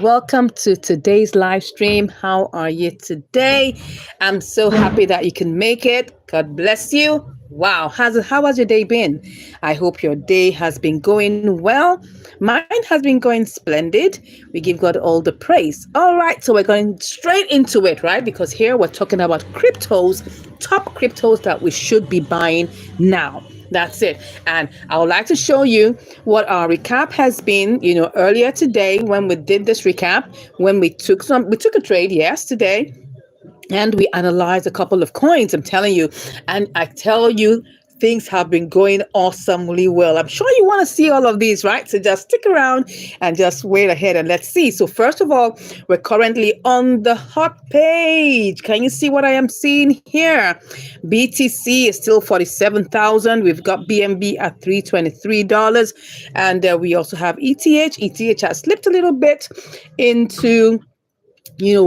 welcome to today's live stream. How are you today? I'm so happy that you can make it. God bless you. Wow, how has your day been? I hope your day has been going well. Mine has been going splendid. We give God all the praise. All right, so we're going straight into it, right? Because here we're talking about cryptos, top cryptos that we should be buying now. That's it. And I would like to show you what our recap has been, earlier today when we did this recap, when we took a trade yesterday and we analyzed a couple of coins. I'm telling you, and I tell you, things have been going awesomely well. I'm sure you want to see all of these, right? So just stick around and just wait ahead and let's see. So first of all, we're currently on the hot page. Can you see what I am seeing here? BTC is still 47,000. We've got BNB at $323. And we also have ETH. ETH has slipped a little bit into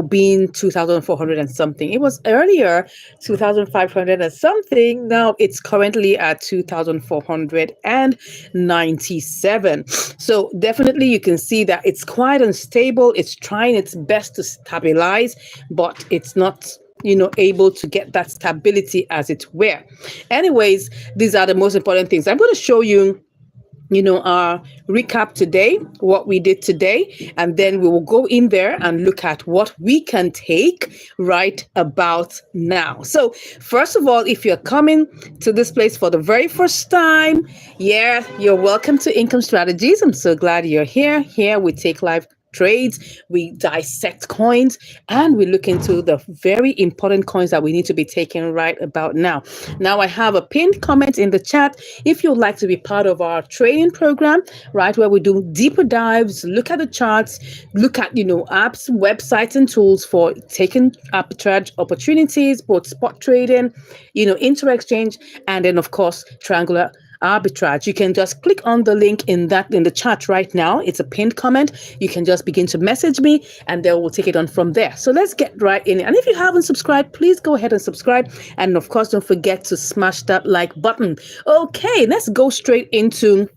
being 2,400 and something. It was earlier 2,500 and something. Now it's currently at 2,497. So definitely you can see that it's quite unstable. It's trying its best to stabilize, but it's not able to get that stability as it were. Anyways, these are the most important things. I'm going to show you our recap today, what we did today, and then we will go in there and look at what we can take right about now. So first of all, if you're coming to this place for the very first time, you're welcome to Income Strategies. I'm so glad you're here. Here we take live trades, we dissect coins, and we look into the very important coins that we need to be taking right about now. Now, I have a pinned comment in the chat. If you'd like to be part of our training program, right, where we do deeper dives, look at the charts, look at, apps, websites, and tools for taking arbitrage opportunities, both spot trading, inter-exchange, and then, of course, triangular arbitrage. You can just click on the link in the chat right now. It's a pinned comment. You can just begin to message me and then we'll take it on from there. So let's get right in. And if you haven't subscribed, please go ahead and subscribe. And of course, don't forget to smash that like button. Okay, let's go straight into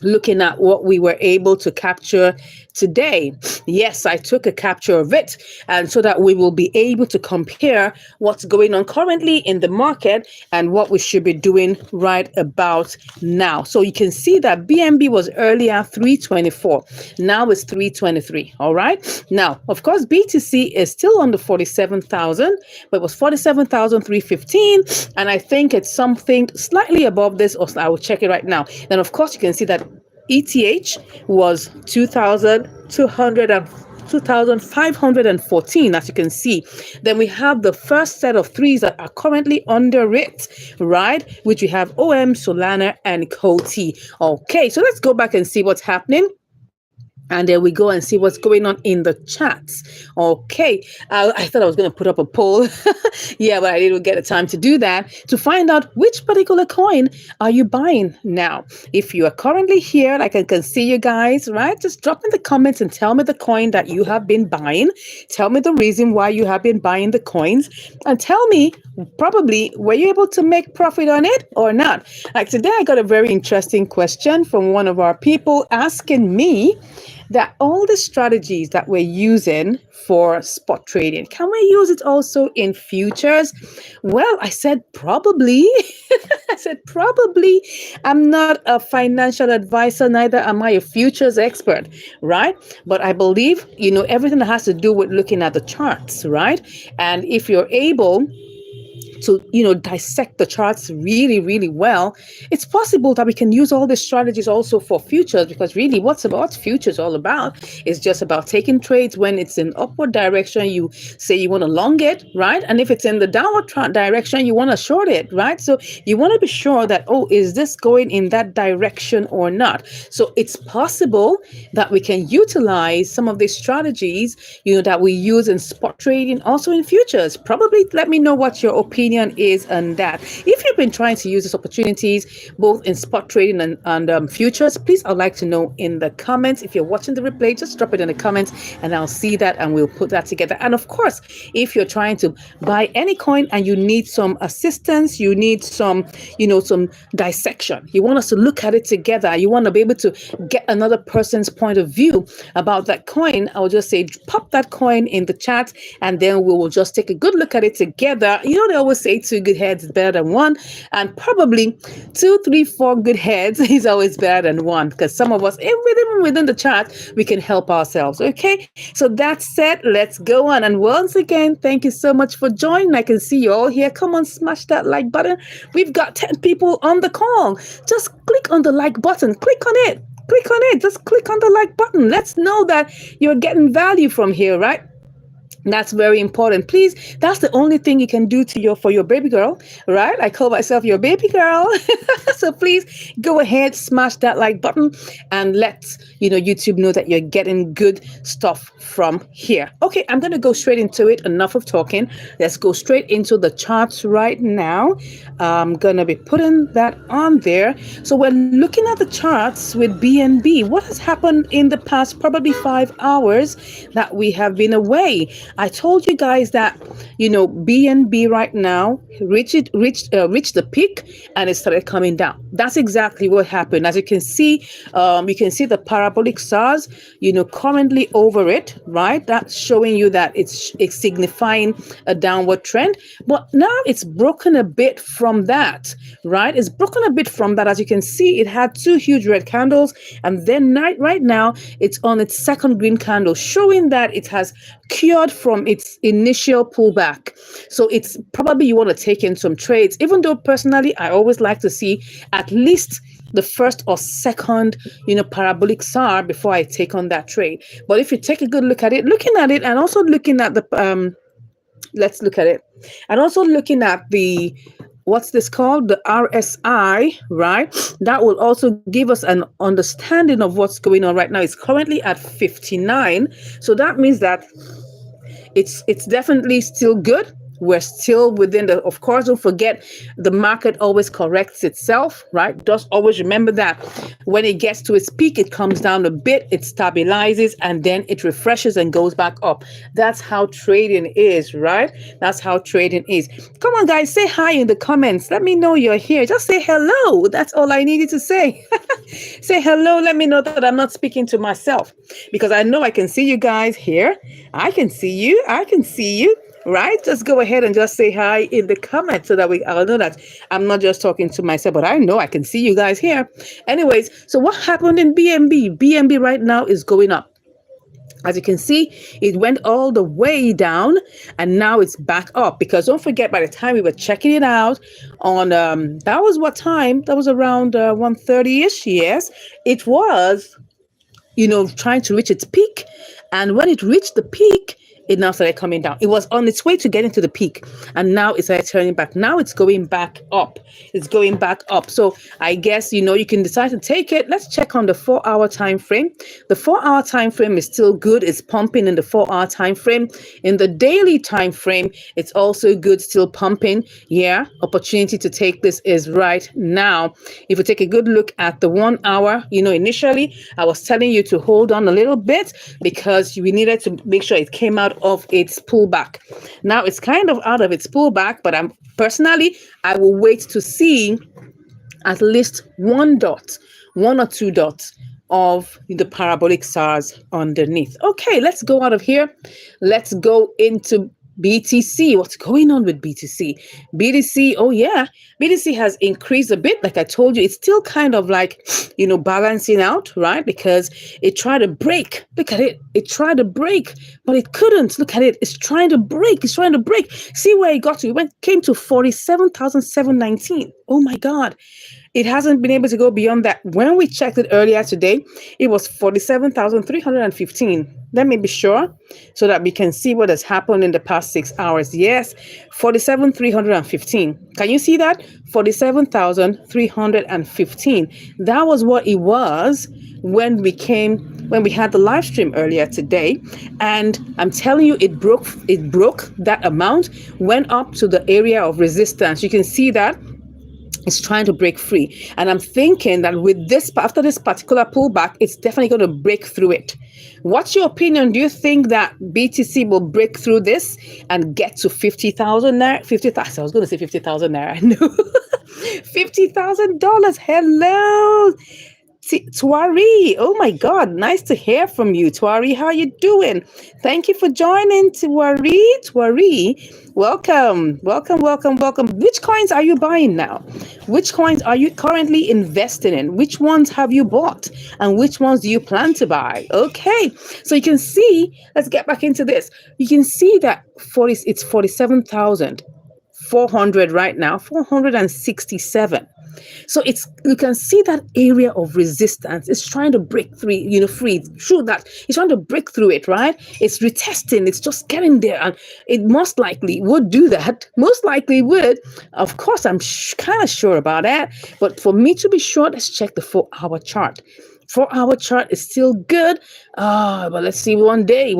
looking at what we were able to capture today. Yes, I took a capture of it, and so that we will be able to compare what's going on currently in the market and what we should be doing right about now. So you can see that BNB was earlier 324. Now it's 323. All right. Now, of course, BTC is still under 47,000, but it was 47,315. And I think it's something slightly above this, or I will check it right now. Then, of course, you can see that ETH was 2,514, as you can see. Then we have the first set of threes that are currently under it, right? Which we have OM, Solana, and Coty. Okay, so let's go back and see what's happening. And then we go and see what's going on in the chats. Okay, I thought I was going to put up a poll. Yeah, but I didn't get the time to do that, to find out which particular coin are you buying now. If you are currently here, like I can see you guys, right? Just drop in the comments and tell me the coin that you have been buying. Tell me the reason why you have been buying the coins. And tell me, probably, were you able to make profit on it or not? Like today, I got a very interesting question from one of our people asking me that all the strategies that we're using for spot trading, can we use it also in futures? Well, I said probably. I said probably. I'm not a financial advisor, neither am I a futures expert, right? But I believe, everything that has to do with looking at the charts, right? And if you're able to dissect the charts really, really well, it's possible that we can use all these strategies also for futures, because really what's futures all about is just about taking trades when it's in upward direction. You say you want to long it, right? And if it's in the downward direction, you want to short it, right? So you want to be sure that, is this going in that direction or not? So it's possible that we can utilize some of these strategies, that we use in spot trading also in futures. Probably let me know what your opinion opinion is on that. If you've been trying to use these opportunities both in spot trading and futures, please, I'd like to know in the comments. If you're watching the replay, just drop it in the comments and I'll see that and we'll put that together. And of course, if you're trying to buy any coin and you need some assistance, you need some, some dissection, you want us to look at it together, you want to be able to get another person's point of view about that coin, I'll just say pop that coin in the chat and then we will just take a good look at it together. They always say 2 good heads is better than 1, and probably 2, 3, 4 good heads is always better than 1, because some of us, even within the chat, we can help ourselves. Okay, so that said, let's go on. And once again, thank you so much for joining. I can see you all here. Come on, smash that like button. We've got 10 people on the call. Just click on the like button. Click on it. Click on it. Just click on the like button. Let's know that you're getting value from here, right? That's very important. Please, that's the only thing you can do for your baby girl, right? I call myself your baby girl. So please go ahead, smash that like button and let YouTube know that you're getting good stuff from here. Okay, I'm going to go straight into it. Enough of talking. Let's go straight into the charts right now. I'm going to be putting that on there. So we're looking at the charts with BNB. What has happened in the past probably 5 hours that we have been away? I told you guys that, BNB right now reached the peak and it started coming down. That's exactly what happened. As you can see the parabolic SARS, currently over it, right? That's showing you that it's signifying a downward trend. But now it's broken a bit from that, right? It's broken a bit from that. As you can see, it had 2 huge red candles, and then right now it's on its second green candle, showing that it has cured from its initial pullback. So it's probably you want to take in some trades, even though personally I always like to see at least the first or second parabolic SAR before I take on that trade. But if you take a good look at it, and also looking at the let's look at it, and also looking at the what's this called, the RSI, right? That will also give us an understanding of what's going on right now. It's currently at 59, so that means that it's definitely still good. We're still within of course, don't forget, the market always corrects itself, right? Just always remember that when it gets to its peak, it comes down a bit, it stabilizes, and then it refreshes and goes back up. That's how trading is, right? That's how trading is. Come on, guys, say hi in the comments. Let me know you're here. Just say hello. That's all I needed to say. Say hello. Let me know that I'm not speaking to myself, because I know I can see you guys here. I can see you. Right? Just go ahead and just say hi in the comments so that I'll know that I'm not just talking to myself, but I know I can see you guys here. Anyways, so what happened in BNB? BNB right now is going up. As you can see, it went all the way down and now it's back up, because don't forget, by the time we were checking it out on, that was what time? That was around 1:30-ish. Yes, it was, trying to reach its peak. And when it reached the peak, it now started coming down. It was on its way to getting to the peak, and now it's turning back. Now it's going back up. It's going back up. So I guess, you can decide to take it. Let's check on the 4-hour time frame. The 4-hour time frame is still good. It's pumping in the 4-hour time frame. In the daily time frame, it's also good, still pumping. Yeah, opportunity to take this is right now. If you take a good look at the 1 hour, initially I was telling you to hold on a little bit because we needed to make sure it came out of its pullback. Now it's kind of out of its pullback, but I will wait to see at least 1 or 2 dots of the parabolic SARS underneath. Okay, let's go out of here. Let's go into BTC. What's going on with BTC? BTC, oh yeah, BTC has increased a bit. Like I told you, it's still kind of like, balancing out, right? Because it tried to break. Look at it. It tried to break, but it couldn't. Look at it. It's trying to break. It's trying to break. See where it got to. It came to 47,719. Oh my God. It hasn't been able to go beyond that. When we checked it earlier today, it was 47,315. Let me be sure so that we can see what has happened in the past 6 hours. Yes, 47,315. Can you see that? 47,315. That was what it was when we came when we had the live stream earlier today, and I'm telling you, it broke that amount, went up to the area of resistance. You can see that it's trying to break free. And I'm thinking that with this, after this particular pullback, it's definitely going to break through it. What's your opinion? Do you think that BTC will break through this and get to 50,000 naira? 50,000. I was going to say 50,000 naira. No, $50,000. Hello. Tuari, oh my God, nice to hear from you, Tuari. How you doing? Thank you for joining, Tuari. Welcome. Which coins are you buying now? Which coins are you currently investing in? Which ones have you bought? And which ones do you plan to buy? Okay, so you can see, let's get back into this. You can see that it's 47,400 right now, 467. So you can see that area of resistance. It's trying to break free through that. It's trying to break through it, right? It's retesting. It's just getting there, and it most likely would do that. Most likely would. Of course, I'm kind of sure about that. But for me to be sure, let's check the 4-hour chart. 4-hour chart is still good. But let's see, one day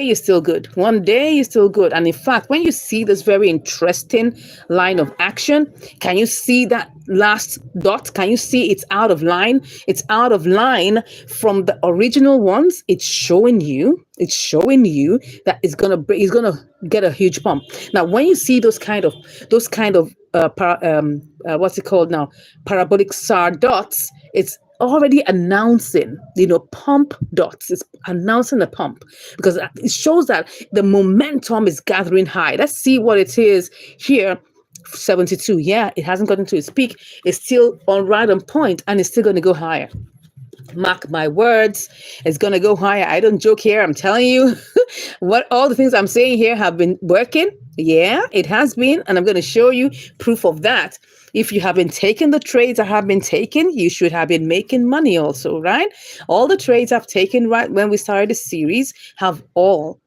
is still good. One day is still good. And in fact, when you see this very interesting line of action, can you see that last dot? Can you see it's out of line? It's out of line from the original ones. It's showing you that it's gonna get a huge pump. Now, when you see those kind of what's it called now? Parabolic SAR dots, it's already announcing, pump dots. It's announcing a pump because it shows that the momentum is gathering high. Let's see what it is here. 72. Yeah, it hasn't gotten to its peak. It's still right on point, and it's still going to go higher. Mark my words, it's going to go higher. I don't joke here. I'm telling you what all the things I'm saying here have been working. Yeah, it has been. And I'm going to show you proof of that. If you have been taking the trades I have been taking, you should have been making money also, right? All the trades I've taken right when we started the series have all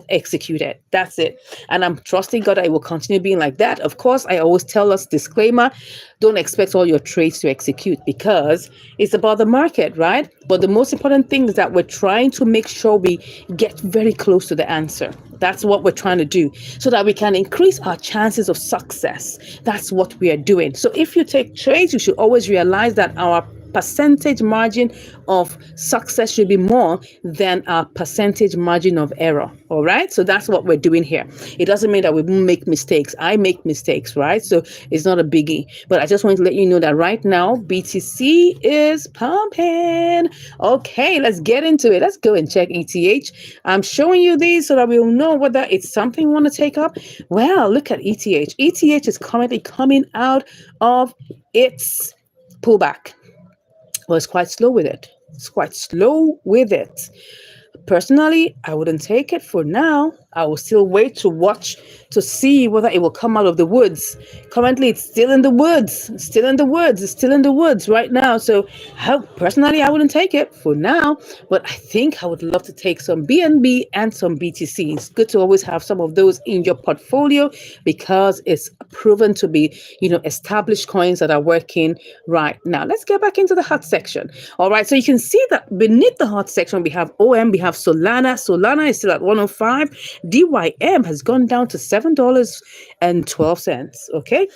executed. That's it. And I'm trusting God that it will continue being like that. Of course, I always tell us, disclaimer, don't expect all your trades to execute because it's about the market, right? But the most important thing is that we're trying to make sure we get very close to the answer. That's what we're trying to do so that we can increase our chances of success. That's what we are doing. So if you take trades, you should always realize that our percentage margin of success should be more than our percentage margin of error. All right. So that's what we're doing here. It doesn't mean that we won't make mistakes. I make mistakes, right? So it's not a biggie. But I just want to let you know that right now, BTC is pumping. Okay, let's get into it. Let's go and check ETH. I'm showing you these so that we'll know whether it's something we want to take up. Well, look at ETH. ETH is currently coming out of its pullback. Well, it's quite slow with it. Personally, I wouldn't take it for now. I will still wait to watch to see whether it will come out of the woods. Currently, it's still in the woods. It's still in the woods right now. So personally, I wouldn't take it for now. But I think I would love to take some BNB and some BTC. It's good to always have some of those in your portfolio because it's proven to be, established coins that are working right now. Let's get back into the hot section. All right. So you can see that beneath the hot section, we have OM, we have Solana. Solana is still at 105. DYM has gone down to $7.12. Okay.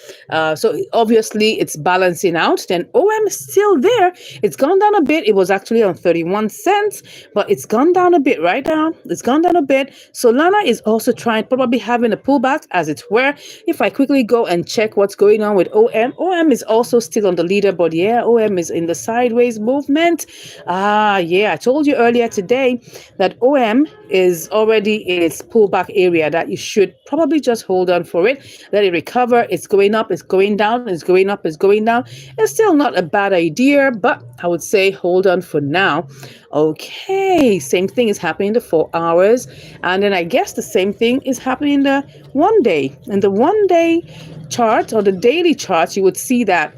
So obviously it's balancing out. Then OM is still there. It's gone down a bit. It was actually on 31 cents, but it's gone down a bit right now. It's gone down a bit. Solana is also probably having a pullback as it were. If I quickly go and check what's going on with OM is also still on the leaderboard. Yeah, OM is in the sideways movement. Yeah, I told you earlier today that OM is already in its pullback area that you should probably just hold on for it. Let it recover. It's going up, it's going down, it's going up, it's going down. It's still not a bad idea, but I would say hold on for now. Okay, same thing is happening in the 4 hours. And then I guess the same thing is happening in the 1 day. In the 1 day chart or the daily chart, you would see that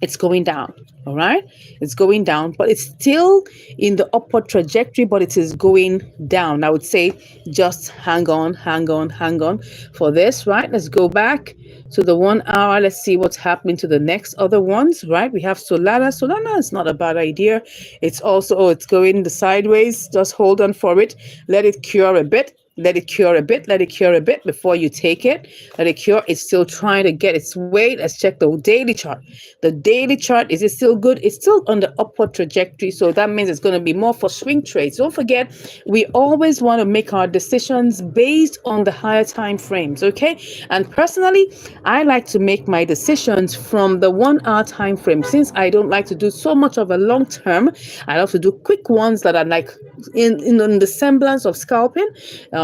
It's going down. All right. It's going down, but it's still in the upward trajectory, but it is going down. I would say just hang on, hang on, hang on for this. Right. Let's go back to the 1 hour. Let's see what's happening to the next other ones. Right. We have Solana. Solana is not a bad idea. It's also, oh, it's going the sideways. Just hold on for it. Let it cure a bit. Let it cure a bit. Let it cure a bit before you take it. Let it cure. It's still trying to get its weight. Let's check the daily chart. The daily chart, is it still good? It's still on the upward trajectory. So that means it's going to be more for swing trades. Don't forget, we always want to make our decisions based on the higher time frames. Okay. And personally, I like to make my decisions from the 1 hour time frame. Since I don't like to do so much of a long term, I love to do quick ones that are like in the semblance of scalping.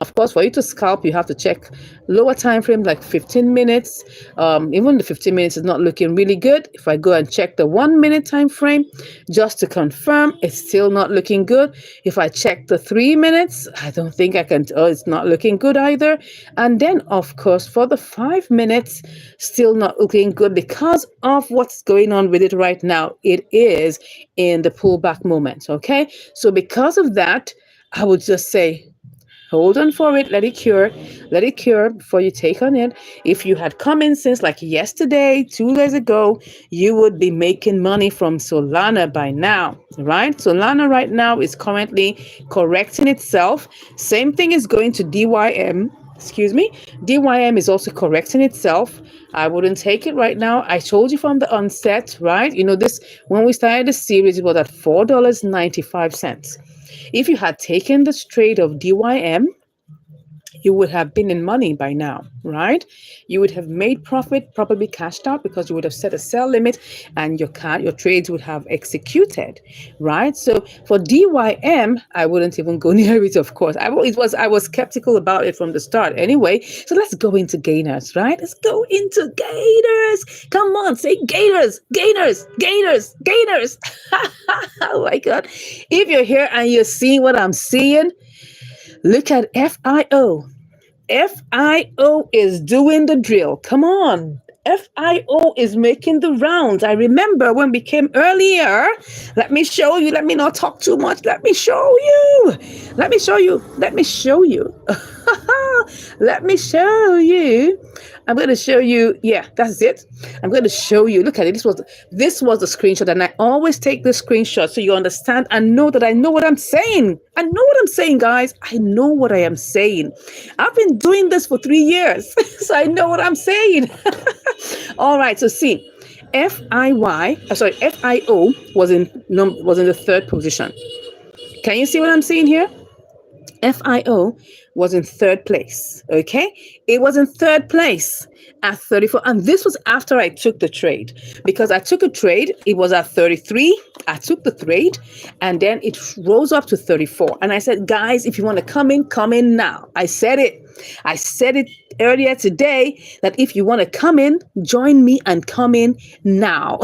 Of course, for you to scalp, you have to check lower time frame, like 15 minutes. Even the 15 minutes is not looking really good. If I go and check the 1 minute time frame, just to confirm, it's still not looking good. If I check the 3 minutes, I don't think I can. Oh, it's not looking good either. And then, of course, for the 5 minutes, still not looking good because of what's going on with it right now. It is in the pullback moment. Okay, so because of that, I would just say, hold on for it, let it cure before you take on it. If you had come in since like yesterday, 2 days ago, you would be making money from Solana by now, right? Solana right now is currently correcting itself. Same thing is going to DYM. Excuse me. DYM is also correcting itself. I wouldn't take it right now. I told you from the onset, right? You know, this, when we started the series, it was at $4.95. If you had taken this trade of DYM, you would have been in money by now, right? You would have made profit, probably cashed out because you would have set a sell limit and your trades would have executed, right? So for DYM, I wouldn't even go near it, of course. I was skeptical about it from the start anyway. So let's go into gainers, right? Let's go into gainers. Come on, say gainers, gainers, gainers, gainers. Oh my God. If you're here and you're seeing what I'm seeing, look at FIO. FIO is doing the drill. Come on. FIO is making the rounds. I remember when we came earlier. Let me show you. Let me not talk too much. Let me show you. Let me show you. Let me show you. Let me show you. I'm going to show you. Yeah, that's it. I'm going to show you. Look at it. This was the screenshot, and I always take this screenshot so you understand and know that I know what I'm saying. I know what I'm saying, guys. I know what I am saying. I've been doing this for 3 years, so I know what I'm saying. All right. So see, FIO was in the third position. Can you see what I'm saying here? FIO was in third place. Okay, it was in third place at 34, and this was after I took the trade, because I took a trade. It was at 33. I took the trade, and then it rose up to 34. And I said, guys, if you want to come in now. I said it earlier today that if you want to come in, join me and come in now.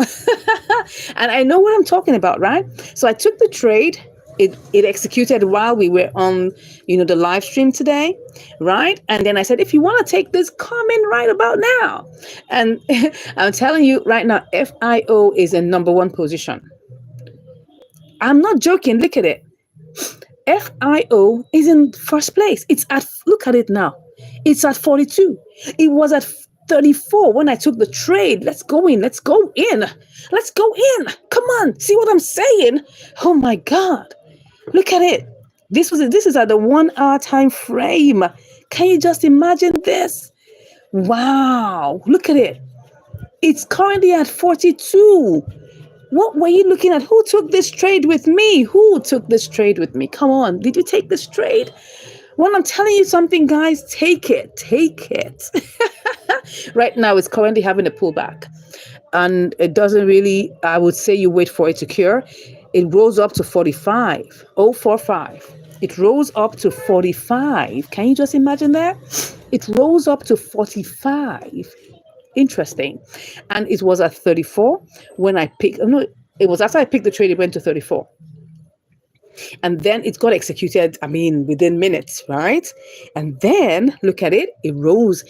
And I know what I'm talking about, right? So I took the trade. It executed while we were on, the live stream today, right? And then I said, if you want to take this, come in right about now. And I'm telling you right now, FIO is in number 1 position. I'm not joking. Look at it. FIO is in first place. Look at it now. It's at 42. It was at 34 when I took the trade. Let's go in. Let's go in. Let's go in. Come on. See what I'm saying? Oh my God. Look at it. This is at the 1 hour time frame. Can you just imagine this? Wow. Look at it. It's currently at 42. What were you looking at? Who took this trade with me? Who took this trade with me? Come on. Did you take this trade? When I'm telling you something, guys, take it. Take it. Right now, it's currently having a pullback. And it doesn't really, I would say you wait for it to cure. It rose up to 45. It rose up to 45. Can you just imagine that? It rose up to 45. Interesting. And it was at 34 when I picked, no, it was after I picked the trade, it went to 34. And then it got executed, within minutes, right? And then look at it, it rose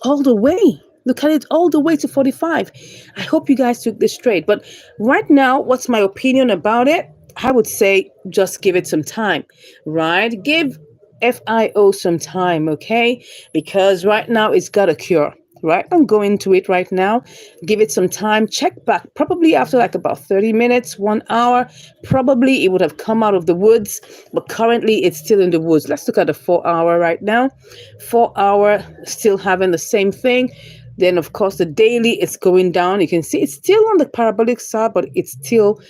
all the way. Look at it all the way to 45. I hope you guys took this straight. But right now, what's my opinion about it? I would say just give it some time, right? Give FIO some time, okay? Because right now it's got a cure. Right, don't go into it right now. Give it some time. Check back. Probably after like about 30 minutes, 1 hour, probably it would have come out of the woods. But currently it's still in the woods. Let's look at the 4 hour right now. 4 hour, still having the same thing. Then, of course, the daily is going down. You can see it's still on the parabolic side, but it's still,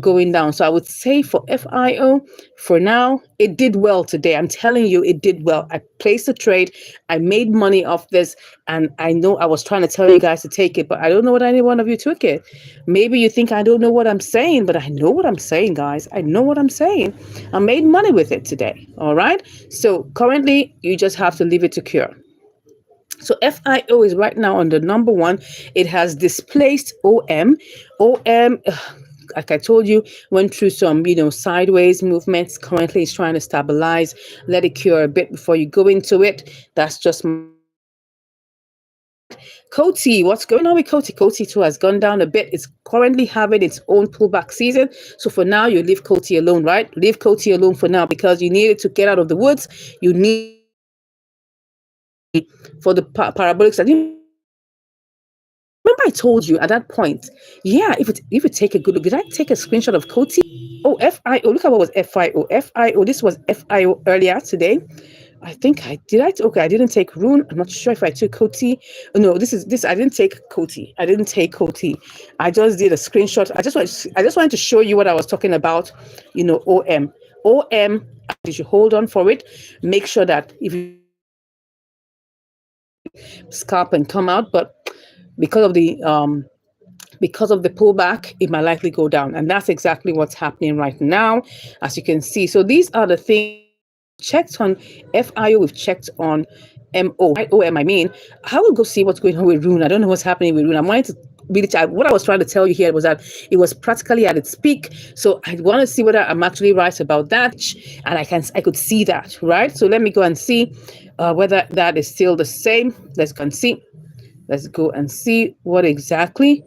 going down. So I would say for FIO, for now, it did well today. I'm telling you, it did well. I placed a trade. I made money off this. And I know I was trying to tell you guys to take it, but I don't know what any one of you took it. Maybe you think I don't know what I'm saying, but I know what I'm saying, guys. I know what I'm saying. I made money with it today. All right. So currently, you just have to leave it to cure. So FIO is right now on the number one. It has displaced OM. OM, like I told you, went through some, sideways movements. Currently, it's trying to stabilize. Let it cure a bit before you go into it. That's just Coty, what's going on with Coty? Coty too has gone down a bit. It's currently having its own pullback season. So for now, you leave Coty alone, right? Leave Coty alone for now because you need it to get out of the woods. You need for the parabolics. I didn't remember I told you at that point. Yeah, if you take a good look, did I take a screenshot of Coty? Oh, FIO. Look at what was FIO. FIO. This was FIO earlier today. I think I did. Okay, I didn't take Rune. I'm not sure if I took Coty. No, this. I didn't take Coty. I didn't take Coty. I just did a screenshot. I just wanted to show you what I was talking about. OM. OM. You should hold on for it. Make sure that if you scalp and come out, but because of the pullback, it might likely go down, and that's exactly what's happening right now, as you can see. So these are the things. Checked on FIO, we've checked on OM. I mean, I will go see what's going on with Rune. I don't know what's happening with Rune. I'm wanting to really what I was trying to tell you here was that it was practically at its peak. So I want to see whether I'm actually right about that, and I could see that, right? So let me go and see whether that is still the same. Let's go and see. Let's go and see what exactly.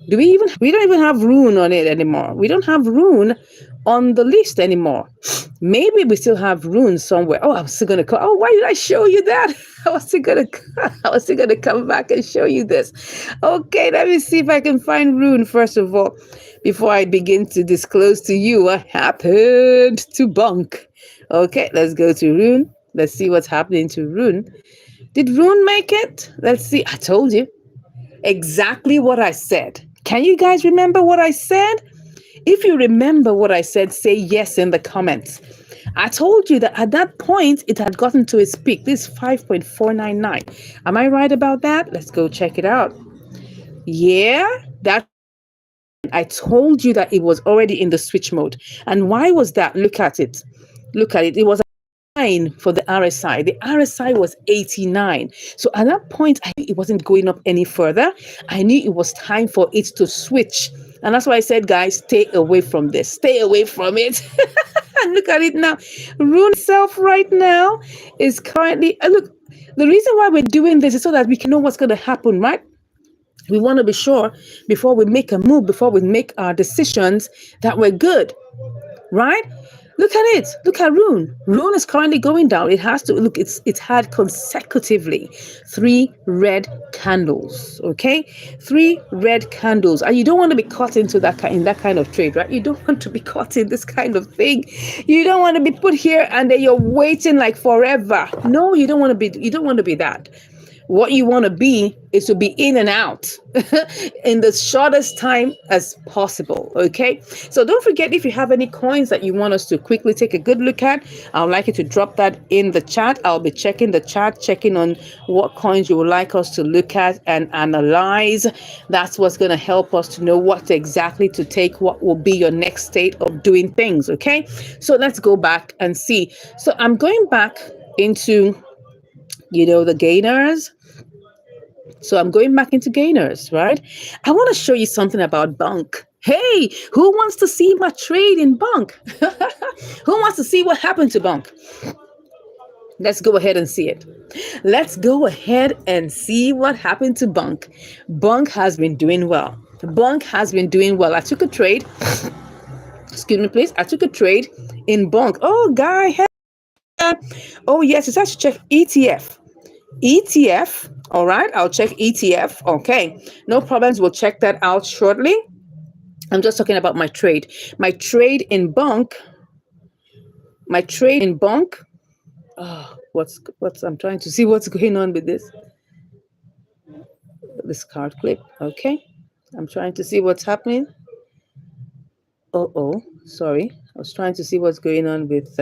We don't even have Rune on it anymore. We don't have Rune on the list anymore. Maybe we still have Rune somewhere. Oh, I was still gonna call. Oh, why did I show you that? I was still gonna come back and show you this. Okay, let me see if I can find Rune first of all, before I begin to disclose to you what happened to Bunk. Okay, let's go to Rune. Let's see what's happening to Rune. Did Rune make it? Let's see. I told you exactly what I said. Can you guys remember what I said? If you remember what I said, say yes in the comments. I told you that at that point, it had gotten to its peak. This is 5.499. Am I right about that? Let's go check it out. Yeah, I told you that it was already in the switch mode. And why was that? Look at it. It was for the RSI. The RSI was 89. So at that point, I knew it wasn't going up any further. I knew it was time for it to switch. And that's why I said, guys, stay away from this. Stay away from it. And look at it now. Rune itself right now is currently, look, the reason why we're doing this is so that we can know what's going to happen, right? We want to be sure before we make a move, before we make our decisions, that we're good, right? Look at it. Look at Rune. Rune is currently going down. It has to look. It's had consecutively 3 red candles. Okay, 3 red candles, and you don't want to be caught into that kind of trade, right? You don't want to be caught in this kind of thing. You don't want to be put here and then you're waiting like forever. No, you don't want to be. You don't want to be that. What you want to be is to be in and out in the shortest time as possible. Okay. So don't forget, if you have any coins that you want us to quickly take a good look at, I would like you to drop that in the chat. I'll be checking the chat, checking on what coins you would like us to look at and analyze. That's what's going to help us to know what exactly to take, what will be your next state of doing things. Okay. So let's go back and see. So I'm going back into, the gainers. So I'm going back into gainers, right? I want to show you something about Bunk. Hey, who wants to see my trade in Bunk? Who wants to see what happened to Bunk? Let's go ahead and see it. Let's go ahead and see what happened to Bunk. Bunk has been doing well. Bunk has been doing well. I took a trade. Excuse me, please. I took a trade in Bunk. Oh, guy. Oh, yes. It's actually check ETF. ETF. All right. I'll check ETF. Okay. No problems. We'll check that out shortly. I'm just talking about my trade. My trade in Bunk. Oh, what's I'm trying to see what's going on with this card clip. Okay. I'm trying to see what's happening. Oh, sorry. I was trying to see what's going on with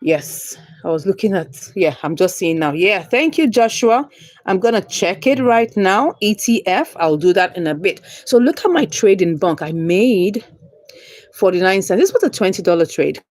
yes. I was looking at I'm just seeing now. Yeah, thank you, Joshua. I'm gonna check it right now. ETF. I'll do that in a bit. So look at my trade in Bunk. I made 49 cents. This was a $20 trade.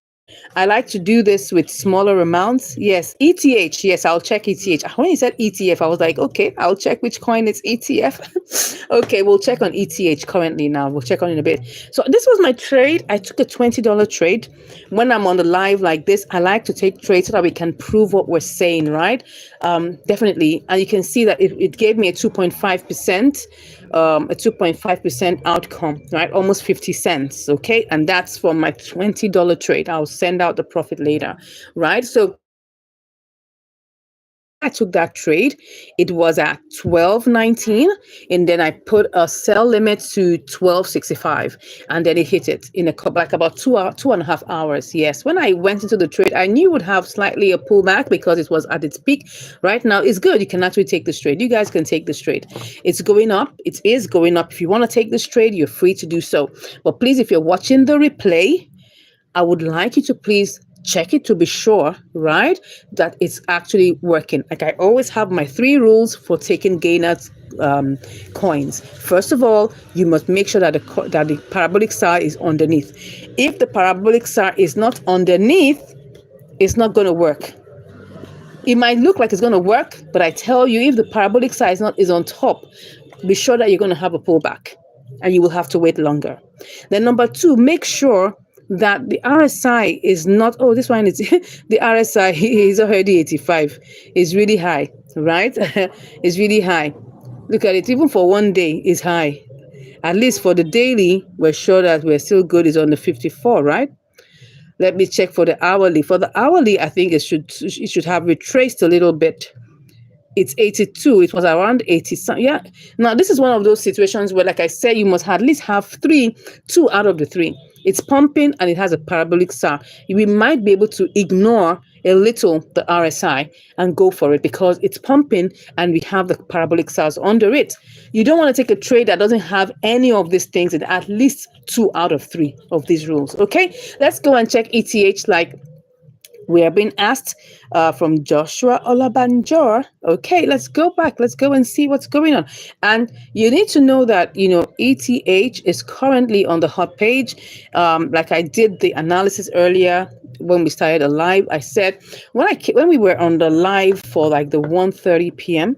I like to do this with smaller amounts. Yes, ETH. Yes, I'll check ETH. When you said ETF, I was like, okay, I'll check which coin it's ETF. Okay, we'll check on ETH currently now. We'll check on it in a bit. So this was my trade. I took a $20 trade. When I'm on the live like this, I like to take trades so that we can prove what we're saying, right? Definitely. And you can see that it gave me a 2.5%. A 2.5% outcome, right? Almost 50 cents. Okay. And that's from my $20 trade. I'll send out the profit later, right? So I took that trade. It was at 12.19, and then I put a sell limit to 12.65, and then it hit it in like about 2.5 hours. Yes, when I went into the trade, I knew it would have slightly a pullback because it was at its peak. Right now, it's good. You can actually take this trade. You guys can take this trade. It's going up. It is going up. If you want to take this trade, you're free to do so. But please, if you're watching the replay, I would like you to please check it to be sure, right, that it's actually working. Like I always have my 3 rules for taking gainers coins. First of all, you must make sure that the parabolic star is underneath. If the parabolic star is not underneath, it's not going to work. It might look like it's going to work, but I tell you, if the parabolic star is on top, be sure that you're going to have a pullback, and you will have to wait longer. Then number 2, make sure that the RSI is not, this one is, the RSI is already 85. It's really high, right? It's really high. Look at it, even for one day, it's high. At least for the daily, we're sure that we're still good. It's on the 54, right? Let me check for the hourly. For the hourly, I think it should have retraced a little bit. It's 82. It was around 80. Yeah. Now, this is one of those situations where, like I said, you must at least have 2 out of the 3. It's pumping and it has a parabolic star. We might be able to ignore a little the RSI and go for it because it's pumping and we have the parabolic stars under it. You don't want to take a trade that doesn't have any of these things and at least 2 out of 3 of these rules. Okay, let's go and check ETH like we are being asked from Joshua Olabanjor. Okay, let's go back. Let's go and see what's going on. And you need to know that, ETH is currently on the hot page. Like I did the analysis earlier when we started a live. I said when we were on the live for like the 1:30 p.m.,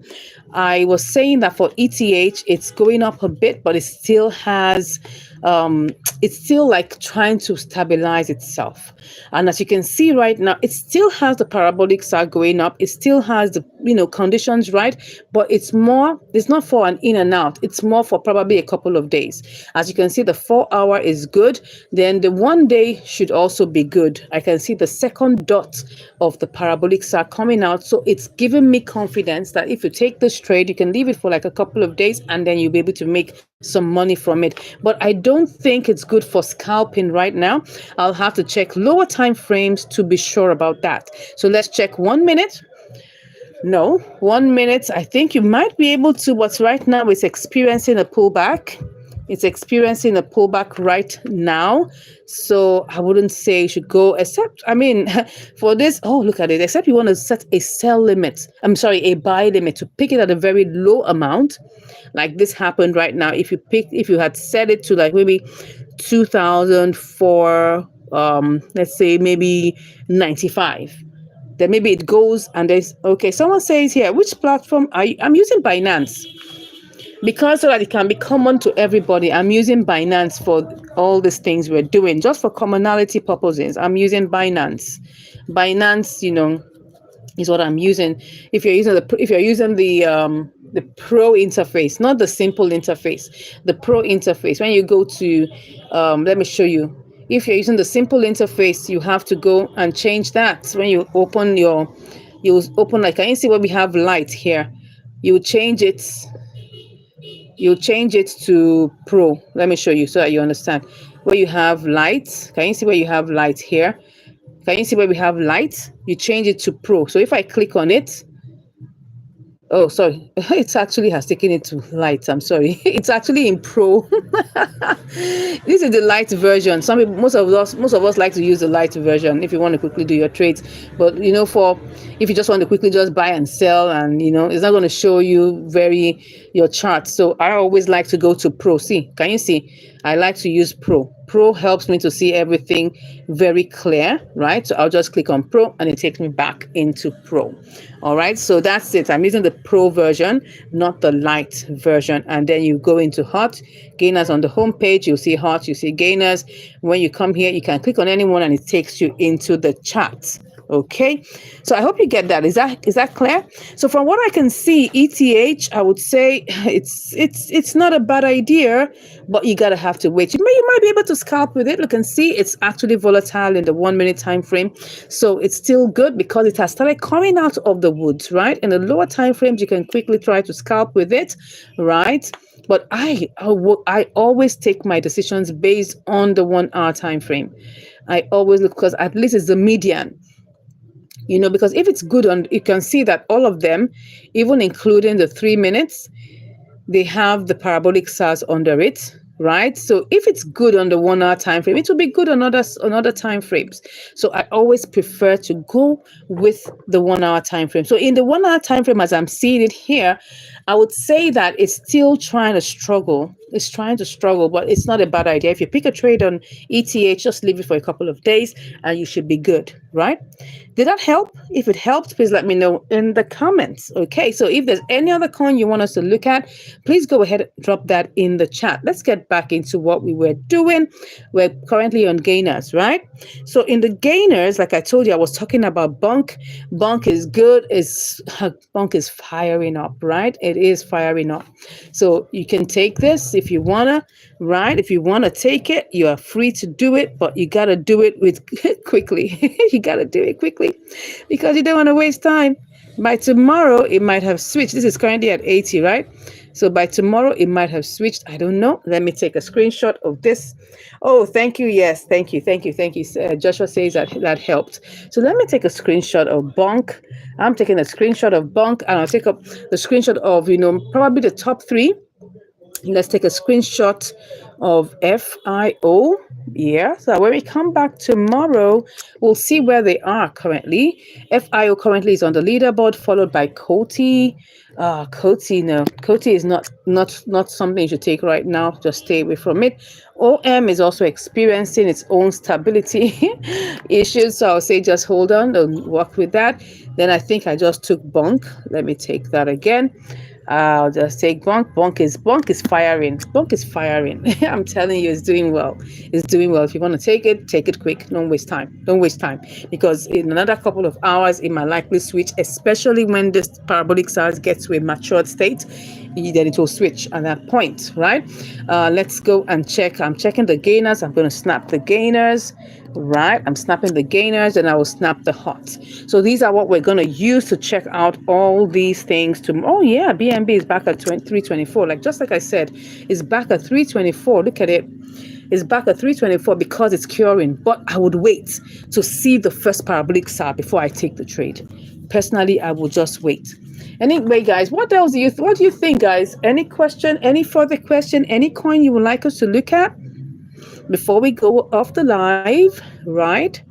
I was saying that for ETH, it's going up a bit, but it still has it's still like trying to stabilize itself. And as you can see right now, it still has the parabolic star going up. It still has the, conditions, right? But it's not for an in and out. It's more for probably a couple of days. As you can see, the 4-hour is good. Then the 1 day should also be good. I can see the second dot of the parabolic star coming out. So it's giving me confidence that if you take this trade, you can leave it for like a couple of days and then you'll be able to make some money from it. But I don't think it's good for scalping right now. I'll have to check lower time frames to be sure about that. So let's check 1 minute. No, 1 minute. I think you might be able to, but right now it's experiencing a pullback. It's experiencing a pullback right now. So I wouldn't say you should go, except, for this, look at it, except you want to set a sell limit. A buy limit to pick it at a very low amount. Like this happened right now. If you had set it to like maybe 2000 for, let's say maybe 95. Then maybe it goes and there's, someone says here, which platform I'm using Binance. Because so that it can be common to everybody, I'm using Binance for all these things we're doing, just for commonality purposes. I'm using Binance. Binance, is what I'm using. If you're using the pro interface, not the simple interface, the pro interface. When you go to, let me show you. If you're using the simple interface, you have to go and change that. When you open, like, can you see where we have light here? You change it. You change it to pro. Let me show you so that you understand. Where you have light, can you see where you have light here? Can you see where we have light? You change it to pro. So if I click on it, oh, sorry. It actually has taken it to light. I'm sorry. It's actually in pro. This is the light version. Most of us like to use the light version if you want to quickly do your trades. But for if you just want to quickly just buy and sell, and it's not going to show you your chart. So I always like to go to pro. See, can you see? I like to use pro. Pro helps me to see everything very clear, right? So I'll just click on pro and it takes me back into pro. All right, so that's it. I'm using the pro version, not the light version. And then you go into hot gainers on the home page. You'll see hot, you see gainers. When you come here, you can click on anyone and it takes you into the chart. Okay, so I hope you get that. Is that clear? So from what I can see, ETH, I would say it's not a bad idea, but you gotta have to wait. You might be able to scalp with it. Look and see, it's actually volatile in the 1 minute time frame, so it's still good because it has started coming out of the woods, right? In the lower time frames, you can quickly try to scalp with it, right? But I always take my decisions based on the 1 hour time frame. I always look, because at least it's the median. Because if it's good, you can see that all of them, even including the 3 minutes, they have the parabolic SARS under it, right? So if it's good on the 1 hour time frame, it will be good on other time frames. So I always prefer to go with the 1 hour time frame. So in the 1 hour time frame, as I'm seeing it here, I would say that it's still trying to struggle. It's trying to struggle, but it's not a bad idea. If you pick a trade on ETH, just leave it for a couple of days and you should be good, right? Did that help? If it helped, please let me know in the comments. Okay, so if there's any other coin you want us to look at, please go ahead and drop that in the chat. Let's get back into what we were doing. We're currently on gainers, right? So in the gainers, like I told you, I was talking about Bunk. Bunk is good. Bunk is firing up, right? It is firing up. So you can take this if you wanna, right? If you wanna take it, you are free to do it, but you gotta do it quickly. You gotta do it quickly because you don't want to waste time. By tomorrow, it might have switched. This is currently at 80, right? So by tomorrow, it might have switched. I don't know. Let me take a screenshot of this. Oh, thank you. Yes, thank you. Joshua says that helped. So let me take a screenshot of Bonk. I'm taking a screenshot of Bonk, and I'll take up the screenshot of, probably the top 3. Let's take a screenshot of FIO. Yeah, so when we come back tomorrow, we'll see where they are currently. FIO currently is on the leaderboard, followed by Coty. Coty, no. Coty is not something you should take right now. Just stay away from it. OM is also experiencing its own stability issues. So I'll say just hold on and work with that. Then I think I just took Bonk. Let me take that again. I'll just take Bonk. Bonk is firing. Bonk is firing. I'm telling you, it's doing well. It's doing well. If you want to take it quick. Don't waste time. Because in another couple of hours, it might likely switch, especially when this parabolic SARS gets to a matured state. Then it will switch at that point, right? Let's go and check. I'm checking the gainers. I'm going to snap the gainers. Right, I'm snapping the gainers and I will snap the hot. So these are what we're going to use to check out all these things. Oh yeah, BNB is back at 324. Just like I said, it's back at 324. Look at it. It's back at 324 because it's curing. But I would wait to see the first parabolic SAR before I take the trade. Personally, I will just wait. Anyway, guys, what do you think, guys? Any question? Any further question? Any coin you would like us to look at before we go off the live, right?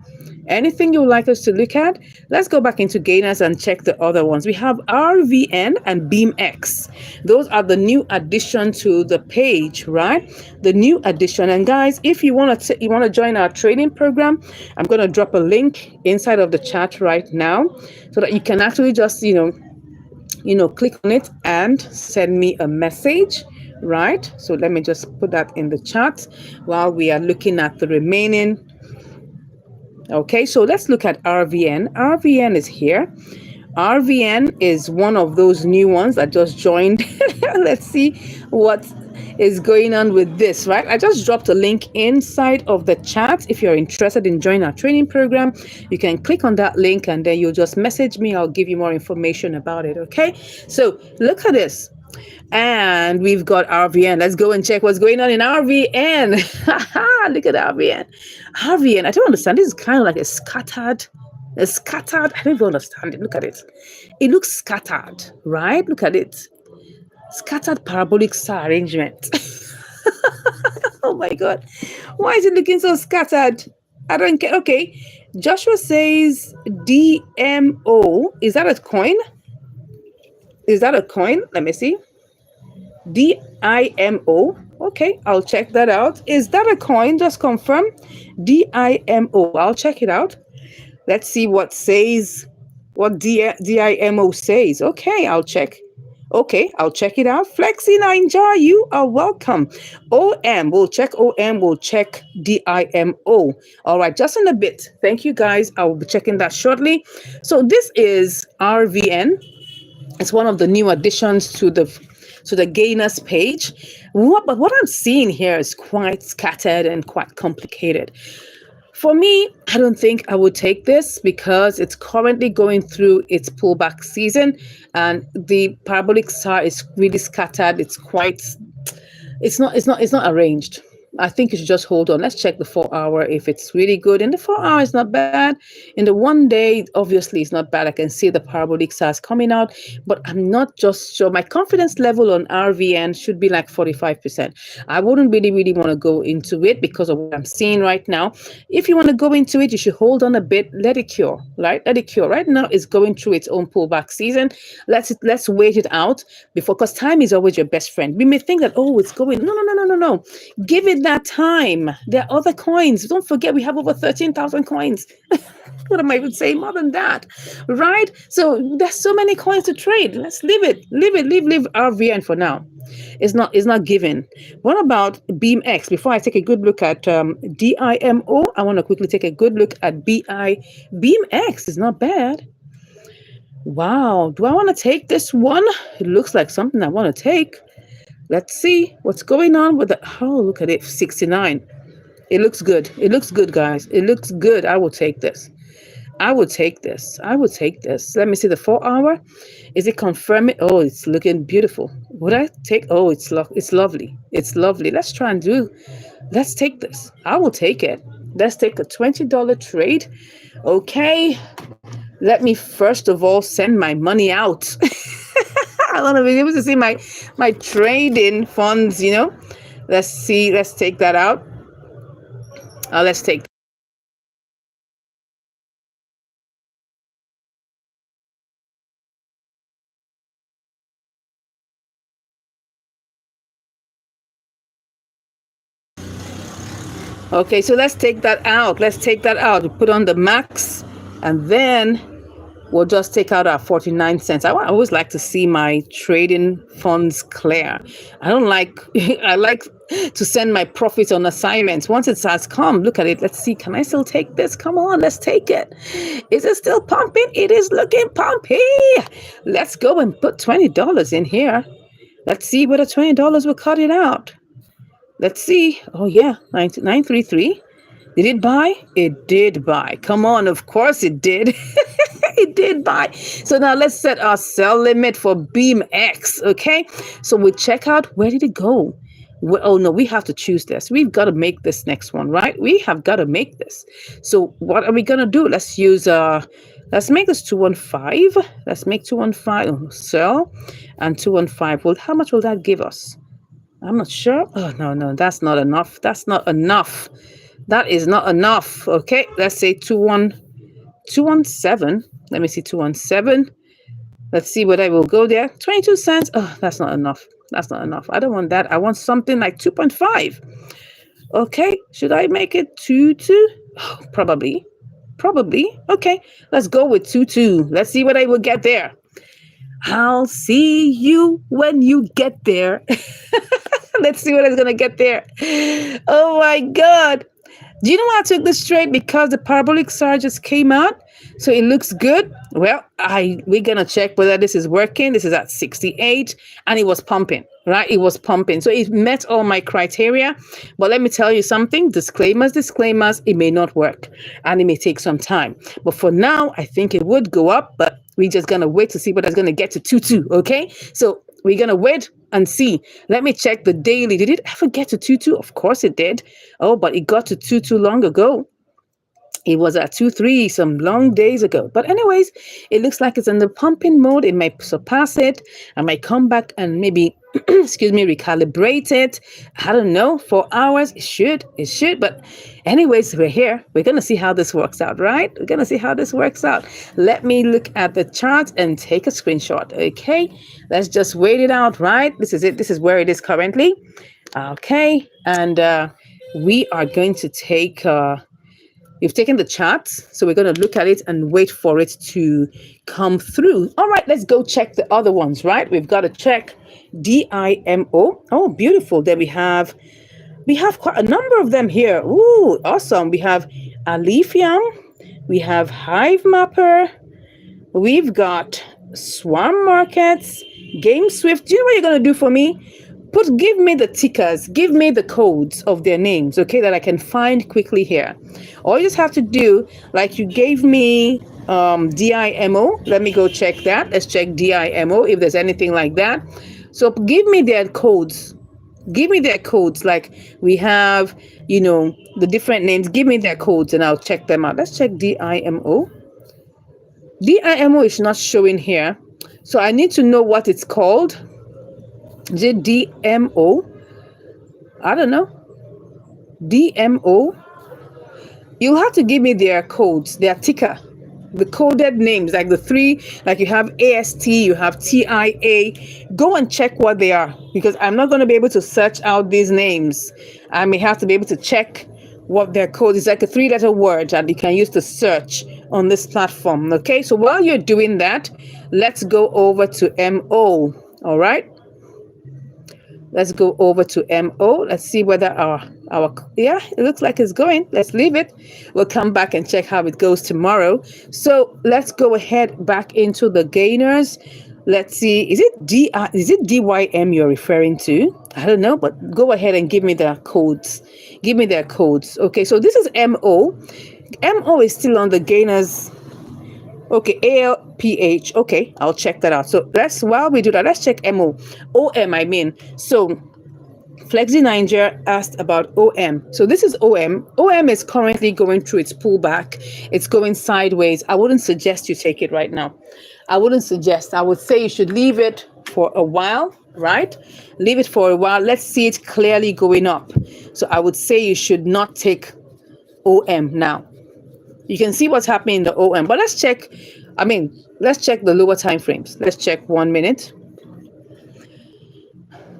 Anything you would like us to look at? Let's go back into gainers and check the other ones. We have RVN and BeamX. Those are the new addition to the page, right? The new addition. And guys, if you want to join our training program, I'm going to drop a link inside of the chat right now so that you can actually just click on it and send me a message. Right, so let me just put that in the chat while we are looking at the remaining. Okay, so let's look at RVN. RVN is here. RVN is one of those new ones that just joined. Let's see what is going on with this, right? I just dropped a link inside of the chat. If you're interested in joining our training program, you can click on that link and then you'll just message me. I'll give you more information about it. Okay. So look at this. And we've got RVN. Let's go and check what's going on in RVN. Look at RVN. RVN. I don't understand. This is kind of like a scattered. I don't even understand it. Look at it. It looks scattered, right? Look at it. Scattered parabolic star arrangement. Oh my God. Why is it looking so scattered? I don't get. Okay. Joshua says DMO. Is that a coin? Is that a coin? Let me see. DIMO. Okay, I'll check that out. Is that a coin? Just confirm. DIMO. I'll check it out. Let's see what says, what DIMO says. Okay, I'll check. Okay, I'll check it out. Flexi Ninja, you are welcome. OM, we'll check OM, we'll check DIMO. All right, just in a bit. Thank you guys. I will be checking that shortly. So this is RVN. It's one of the new additions to the gainers page. But what I'm seeing here is quite scattered and quite complicated. For me, I don't think I would take this because it's currently going through its pullback season and the parabolic star is really scattered. It's not arranged. I think you should just hold on. Let's check the 4 hour if it's really good. In the 4 hour, it's not bad. In the 1 day, obviously, it's not bad. I can see the parabolic stars coming out, but I'm not just sure. My confidence level on RVN should be like 45%. I wouldn't really want to go into it because of what I'm seeing right now. If you want to go into it, you should hold on a bit. Let it cure, right? Let it cure. Right now, it's going through its own pullback season. Let's wait it out before, because time is always your best friend. We may think that, oh, it's going. No. Give it that time. There are other coins. Don't forget, we have over 13,000 coins. What am I even saying? More than that, right? So there's so many coins to trade. Let's leave RVN for now. It's not given. What about BeamX? Before I take a good look at DIMO, I want to quickly take a good look at BeamX. Is not bad. Wow. Do I want to take this one? It looks like something I want to take. Let's see what's going on with the, oh, look at it, 69. It looks good. It looks good, guys. It looks good. I will take this. Let me see the 4 hour. Is it confirming? Oh, it's looking beautiful. Would I take? Oh, it's lovely. It's lovely. Let's take this. I will take it. Let's take a $20 trade. Okay. Let me first of all send my money out. I want to be able to see my trading funds, Let's see. Let's take that out. Let's take. Okay, so let's take that out. Put on the max, and then we'll just take out our 49 cents. I always like to see my trading funds clear. I like to send my profits on assignments. Once it has come, look at it. Let's see. Can I still take this? Come on, let's take it. Is it still pumping? It is looking pumpy. Let's go and put $20 in here. Let's see whether $20 will cut it out. Let's see. Oh, yeah, 933. Did it buy? It did buy. Come on, of course it did. It did buy. So now let's set our sell limit for BeamX, okay? So we check out, where did it go? Oh, no, we have to choose this. We've got to make this next one, right? We have got to make this. So what are we going to do? Let's use, let's make this 215. Let's make 215, sell, and 215. Well, how much will that give us? I'm not sure. Oh, no, that's not enough. That is not enough. Okay, let's say 217. Let me see, 217. Let's see whether I will go there. 22 cents. Oh, that's not enough. I don't want that. I want something like 2.5. Okay, should I make it 2.2? Oh, probably. Okay, let's go with 2.2. Let's see what I will get there. I'll see you when you get there. Let's see what I'm going to get there. Oh, my God. Do you know why I took this trade? Because the parabolic star just came out. So it looks good. Well, we're gonna check whether this is working. This is at 68, and it was pumping, right? It was pumping, so it met all my criteria. But let me tell you something: disclaimers. It may not work, and it may take some time. But for now, I think it would go up. But we're just gonna wait to see whether it's gonna get to 22. Okay, so we're gonna wait and see. Let me check the daily. Did it ever get to 22? Of course it did. Oh, but it got to 22 long ago. It was at 2-3 some long days ago. But anyways, it looks like it's in the pumping mode. It might surpass it. I might come back and maybe, excuse me, recalibrate it. I don't know, 4 hours. It should. But anyways, we're here. We're going to see how this works out, right? We're going to see how this works out. Let me look at the chart and take a screenshot. Okay, let's just wait it out, right? This is it. This is where it is currently. Okay, and we are going to take... You've taken the charts, so we're going to look at it and wait for it to come through. All right, let's go check the other ones, right? We've got to check DIMO. Oh, beautiful. Then we have quite a number of them here. Ooh, awesome. We have Alephium. We have Hive Mapper. We've got Swarm Markets, Game Swift. Do you know what you're going to do for me? Give me the tickers, give me the codes of their names, okay, that I can find quickly here. All you just have to do, like you gave me DIMO. Let me go check that. Let's check DIMO if there's anything like that. So give me their codes. Give me their codes. Like we have, the different names. Give me their codes and I'll check them out. Let's check DIMO. DIMO is not showing here. So I need to know what it's called. Is it DMO? I don't know. DMO. You'll have to give me their codes, their ticker, the coded names, like the three, like you have AST, you have TIA. Go and check what they are, because I'm not going to be able to search out these names. I may have to be able to check what their code is, like a 3-letter word that you can use to search on this platform. Okay, so while you're doing that, let's go over to MO. All right. Let's go over to MO. Let's see whether yeah, it looks like it's going. Let's leave it. We'll come back and check how it goes tomorrow. So let's go ahead back into the gainers. Let's see. Is it DYM you're referring to? I don't know, but go ahead and give me their codes. Give me their codes. Okay, so this is MO. MO is still on the gainers. Okay, ALPH. Okay, I'll check that out. So while we do that, let's check MO. OM, I mean. So Flexi Niger asked about OM. So this is OM. OM is currently going through its pullback. It's going sideways. I wouldn't suggest you take it right now. I wouldn't suggest. I would say you should leave it for a while, right? Leave it for a while. Let's see it clearly going up. So I would say you should not take OM now. You can see what's happening in the OM, but let's check the lower time frames. Let's check 1 minute.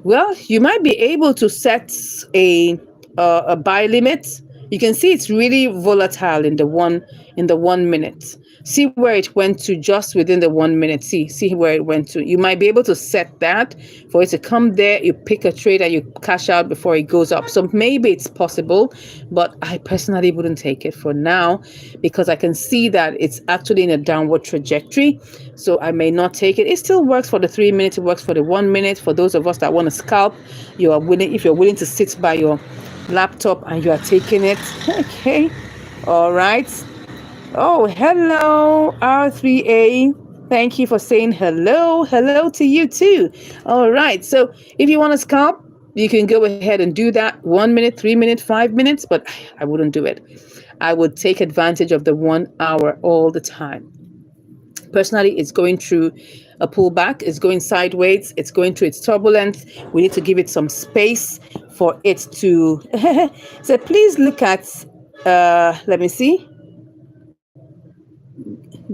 Well, you might be able to set a buy limit. You can see it's really volatile in the 1 minute. See where it went to just within the 1 minute. See where it went to. You might be able to set that for it to come there. You pick a trade and you cash out before it goes up. So maybe it's possible, but I personally wouldn't take it for now because I can see that it's actually in a downward trajectory. So I may not take it. It still works for the 3 minutes. It works for the 1 minute. For those of us that want to scalp, if you're willing to sit by your laptop and you are taking it. Okay. All right. Oh, hello, R3A. Thank you for saying hello. Hello to you too. All right. So if you want to scalp, you can go ahead and do that. 1 minute, 3 minutes, 5 minutes, but I wouldn't do it. I would take advantage of the 1 hour all the time. Personally, it's going through a pullback. It's going sideways. It's going through its turbulence. We need to give it some space for it to. So please look at, let me see.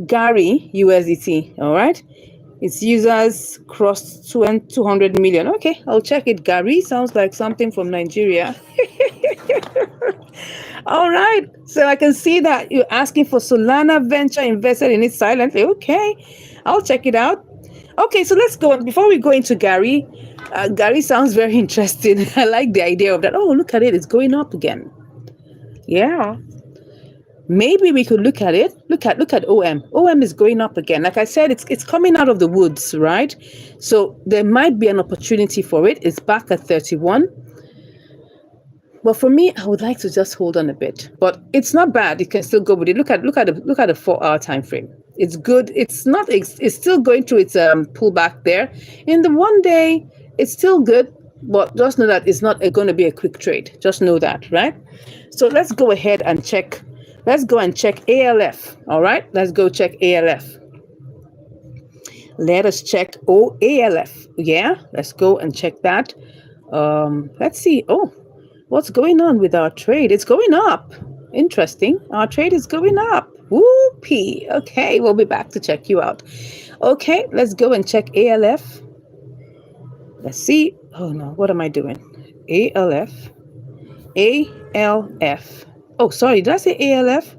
Gary USDT, all right. Its users crossed 200 million. Okay, I'll check it. Gary sounds like something from Nigeria. All right, so I can see that you're asking for Solana Venture invested in it silently. Okay, I'll check it out. Okay, so let's go on. Before we go into Gary, Gary sounds very interesting. I like the idea of that. Oh, look at it. It's going up again. Yeah. maybe we could look at it. Look at OM. OM is going up again. Like I said, it's coming out of the woods, right? So there might be an opportunity for it. It's back at 31. But for me, I would like to just hold on a bit. But it's not bad. You can still go with it. Look at the 4-hour time frame. It's good. It's still going through its pullback there. In the 1 day, it's still good. But just know that it's not going to be a quick trade. Just know that, right? So let's go ahead and check. Let's go and check ALF. All right. Let's go check ALF. Let us check ALF. Yeah. Let's go and check that. Let's see. Oh. What's going on with our trade? It's going up. Interesting. Our trade is going up. Whoopee. Okay, we'll be back to check you out. Okay, let's go and check ALF. Let's see. Oh no, what am I doing? ALF. ALF. Oh, sorry, did I say ALF?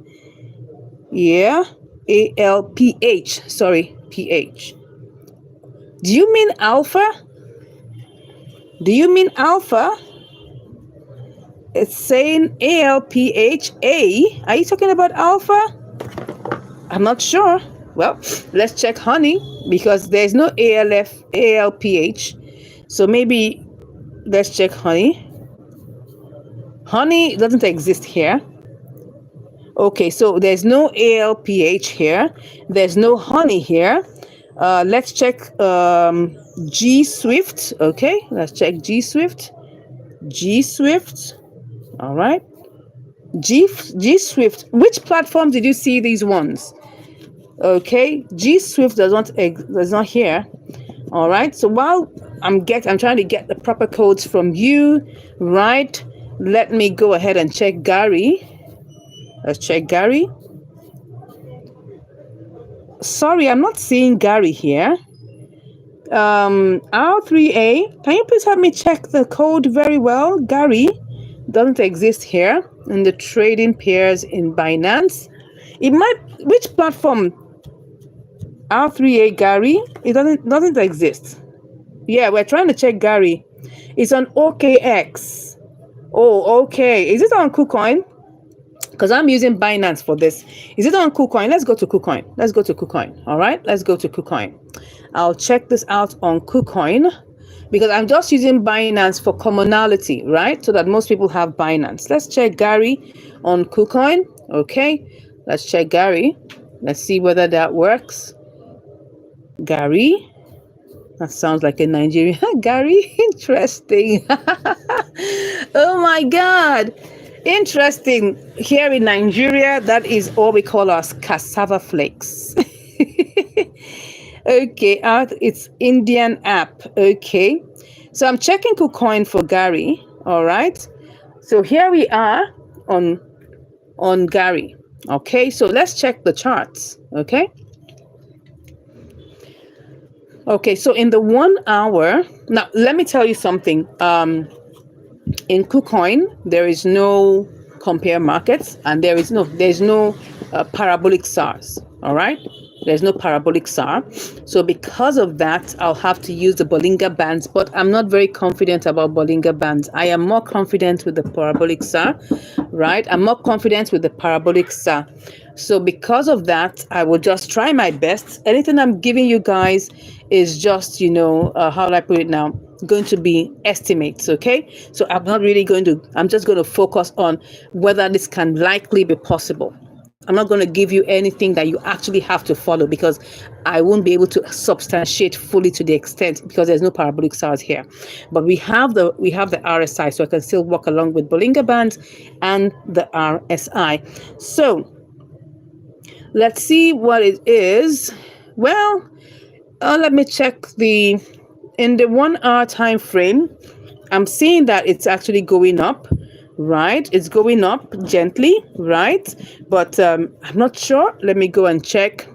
Yeah, ALPH. Sorry, PH. Do you mean alpha? Do you mean alpha? It's saying ALPHA. Are you talking about alpha? I'm not sure. Well, let's check honey because there's no ALPH. So maybe let's check honey. Honey doesn't exist here. Okay, so there's no ALPH here. There's no honey here. Let's check G Swift. Okay, let's check G Swift. G Swift. All right. G Swift. Which platform did you see these ones? Okay. G Swift does not here. All right. So while I'm trying to get the proper codes from you, right? Let me go ahead and check Gary. Let's check Gary. Sorry, I'm not seeing Gary here. R3A. Can you please help me check the code very well? Gary doesn't exist here in the trading pairs in Binance. It might, which platform? R3A Gary, it doesn't exist. Yeah, we're trying to check Gary. It's on OKX. Oh, okay. Is it on KuCoin? Because I'm using Binance for this. Is it on KuCoin? Let's go to KuCoin. All right, let's go to KuCoin. I'll check this out on KuCoin because I'm just using Binance for commonality, right? So that most people have Binance. Let's check Gary on KuCoin. Okay, let's check Gary. Let's see whether that works. Gary. That sounds like a Nigerian. Gary, interesting. Oh my God. Interesting. Here in Nigeria, that is all we call our cassava flakes. Okay, it's Indian app. Okay, so I'm checking KuCoin for Gary. All right, so here we are on Gary. Okay, so let's check the charts. Okay, so in the 1 hour, now let me tell you something. In KuCoin, there is no compare markets, and there's no parabolic SARs. All right. There's no parabolic SAR. So because of that, I'll have to use the Bollinger Bands, but I'm not very confident about Bollinger Bands. I am more confident with the parabolic SAR, right? I'm more confident with the parabolic SAR. So because of that, I will just try my best. Anything I'm giving you guys is just, how do I put it now? Going to be estimates, okay? So I'm just going to focus on whether this can likely be possible. I'm not going to give you anything that you actually have to follow because I won't be able to substantiate fully to the extent because there's no parabolic SARs here. But we have the RSI, so I can still walk along with Bollinger Bands and the RSI. So let's see what it is. Well, let me check in the 1 hour time frame. I'm seeing that it's actually going up. Right, it's going up gently, right? But I'm not sure. Let me go and check.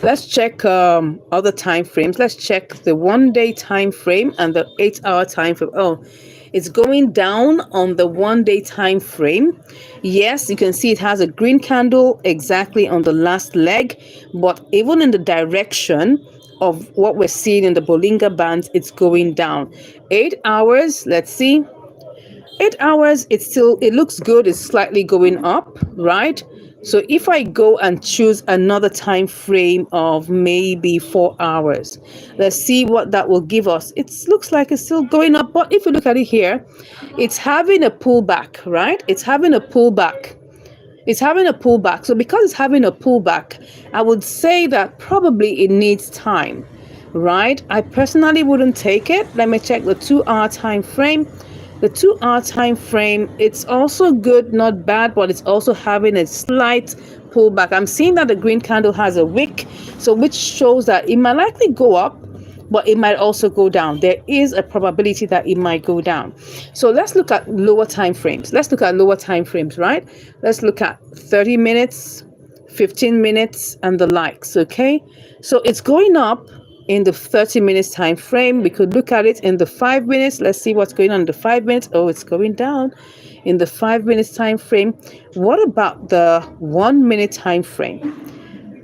Let's check other time frames. Let's check the 1 day time frame and the 8 hour time frame. Oh, it's going down on the 1 day time frame. Yes, you can see it has a green candle exactly on the last leg, but even in the direction of what we're seeing in the Bollinger Bands, it's going down. 8 hours, let's see. 8 hours, it looks good. It's slightly going up, right? So if I go and choose another time frame of maybe 4 hours, let's see what that will give us. It looks like it's still going up, but if you look at it here, it's having a pullback, right? It's having a pullback. It's having a pullback. So because it's having a pullback, I would say that probably it needs time, right? I personally wouldn't take it. Let me check the 2 hour time frame. The 2 hour time frame, it's also good, not bad, but it's also having a slight pullback. I'm seeing that the green candle has a wick, so which shows that it might likely go up, but it might also go down. There is a probability that it might go down. So let's look at lower time frames. Right? Let's look at 30 minutes, 15 minutes, and the likes, okay? So it's going up in the 30 minutes time frame. We could look at it in the 5 minutes. Let's see what's going on in the 5 minutes. Oh, it's going down in the 5 minutes time frame. What about the 1 minute time frame?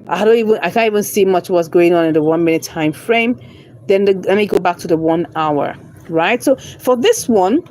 I can't even see much what's going on in the 1 minute time frame. Then let me go back to the 1 hour, right? So for this one,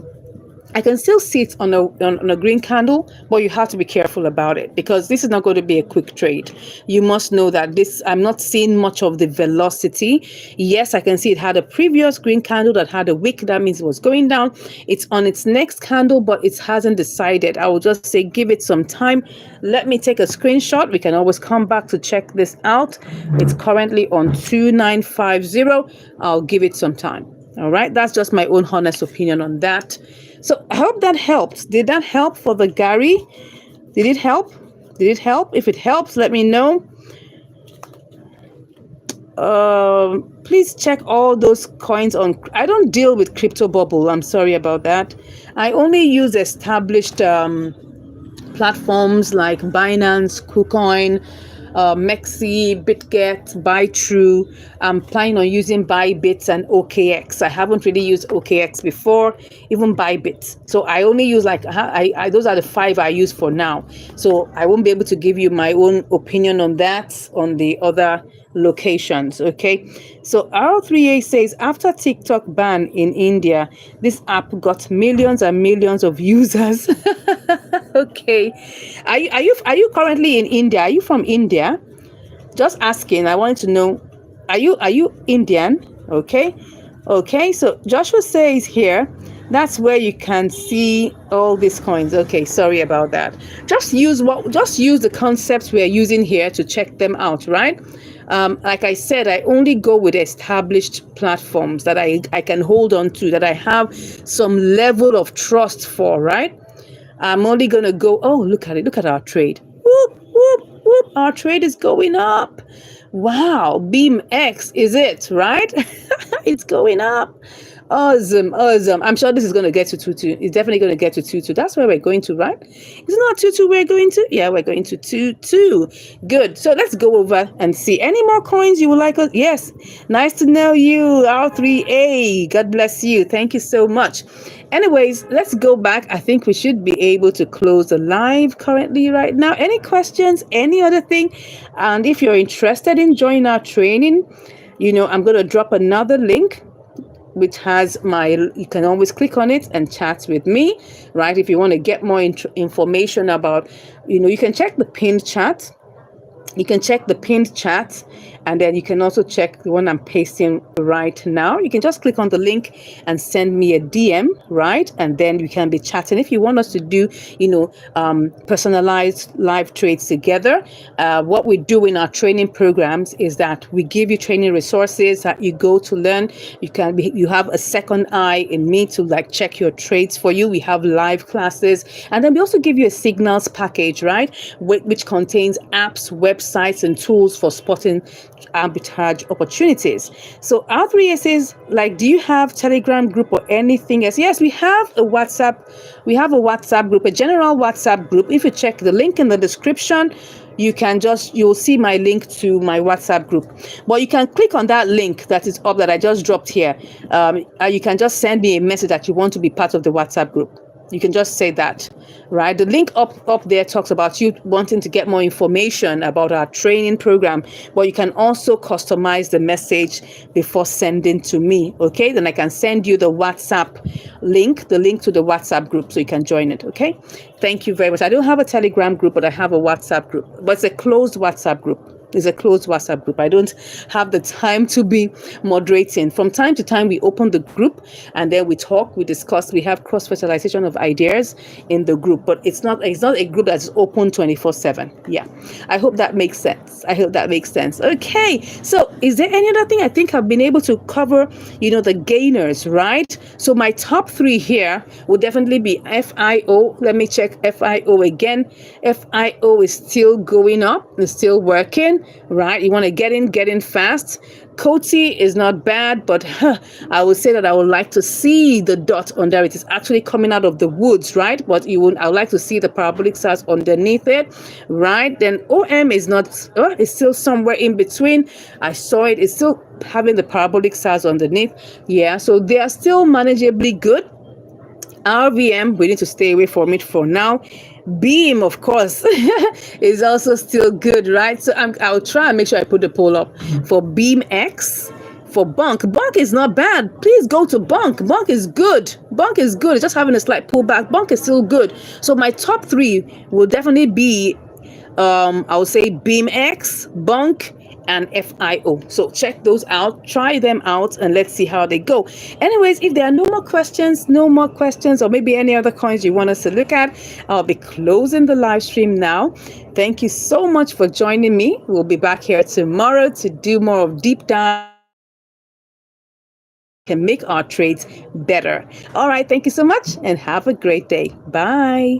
I can still see it on a green candle, but you have to be careful about it because this is not going to be a quick trade. You must know that I'm not seeing much of the velocity. Yes, I can see it had a previous green candle that had a wick. That means it was going down. It's on its next candle, but it hasn't decided. I will just say give it some time. Let me take a screenshot. We can always come back to check this out. It's currently on 2950. I'll give it some time. All right. That's just my own honest opinion on that. So I hope that helped. Did that help for the Gary? Did it help? If it helps, let me know. Please check all those coins on. I don't deal with crypto bubble. I'm sorry about that. I only use established platforms like Binance, KuCoin, Mexi, BitGet, BuyTrue. I'm planning on using Bybit and OKX. I haven't really used OKX before, even Bybit. So I only use those are the 5 I use for now. So I won't be able to give you my own opinion on that on the other locations. Okay. So R3A says after TikTok ban in India, this app got millions and millions of users. Okay. Are you currently in India? Are you from India? Just asking. I wanted to know. Are you Indian? Okay. So Joshua says here, that's where you can see all these coins. Okay, sorry about that. Just use the concepts we are using here to check them out, right? Like I said, I only go with established platforms that I can hold on to, that I have some level of trust for, right? I'm only going to go, oh, look at it. Look at our trade. Whoop, whoop, whoop. Our trade is going up. Wow. Beam X is it, right? It's going up. Awesome. I'm sure this is going to get to 2-2. It's definitely going to get to 2-2. That's where we're going to, right? It's not 2-2 we're going to? Yeah, we're going to 2-2. Good. So let's go over and see. Any more coins you would like us? Yes. Nice to know you, R3A. God bless you. Thank you so much. Anyways, let's go back. I think we should be able to close the live currently right now. Any questions? Any other thing? And if you're interested in joining our training, I'm going to drop another link which has you can always click on it and chat with me, right? If you want to get more information about, you can check the pinned chat. And then you can also check the one I'm pasting right now. You can just click on the link and send me a DM, right? And then we can be chatting. If you want us to do, personalized live trades together, what we do in our training programs is that we give you training resources that you go to learn. You have a second eye in me to check your trades for you. We have live classes, and then we also give you a signals package, right? Which contains apps, websites, and tools for spotting arbitrage opportunities. So R3A says, do you have Telegram group or anything else? Yes, we have a WhatsApp group, a general WhatsApp group. If you check the link in the description, you'll see my link to my WhatsApp group. But you can click on that link that is up that I just dropped here. You can just send me a message that you want to be part of the WhatsApp group. You can just say that, right? The link up there talks about you wanting to get more information about our training program, but you can also customize the message before sending to me. Okay, then I can send you the WhatsApp link, the link to the WhatsApp group, so you can join it. Okay, thank you very much. I don't have a Telegram group, but I have a WhatsApp group, but it's a closed WhatsApp group. It's a closed WhatsApp group. I don't have the time to be moderating. From time to time, we open the group and then we talk, we discuss, we have cross-fertilization of ideas in the group, but it's not a group that's open 24/7. Yeah. I hope that makes sense. I hope that makes sense. Okay. So is there any other thing? I think I've been able to cover, the gainers, right? So my top three here will definitely be FIO. Let me check FIO again. FIO is still going up. It's still working. Right? You want to get in fast. Coty is not bad, but I would say that I would like to see the dot under it. It's actually coming out of the woods, right? But I would like to see the parabolic stars underneath it, right? Then OM is not, it's still somewhere in between. I saw it. It's still having the parabolic stars underneath. Yeah, so they are still manageably good. RVM, we need to stay away from it for now. Beam, of course, is also still good, right? So I'll try and make sure I put the poll up for Beam X. For Bunk is not bad. Please go to Bunk. Bunk is good. It's just having a slight pullback. Bunk is still good. So my top three will definitely be, I would say Beam X, Bunk, and FIO. So check those out, try them out, and let's see how they go. Anyways, if there are no more questions, or maybe any other coins you want us to look at, I'll be closing the live stream now. Thank you so much for joining me. We'll be back here tomorrow to do more of deep dive and make our trades better. All right, thank you so much and have a great day. Bye.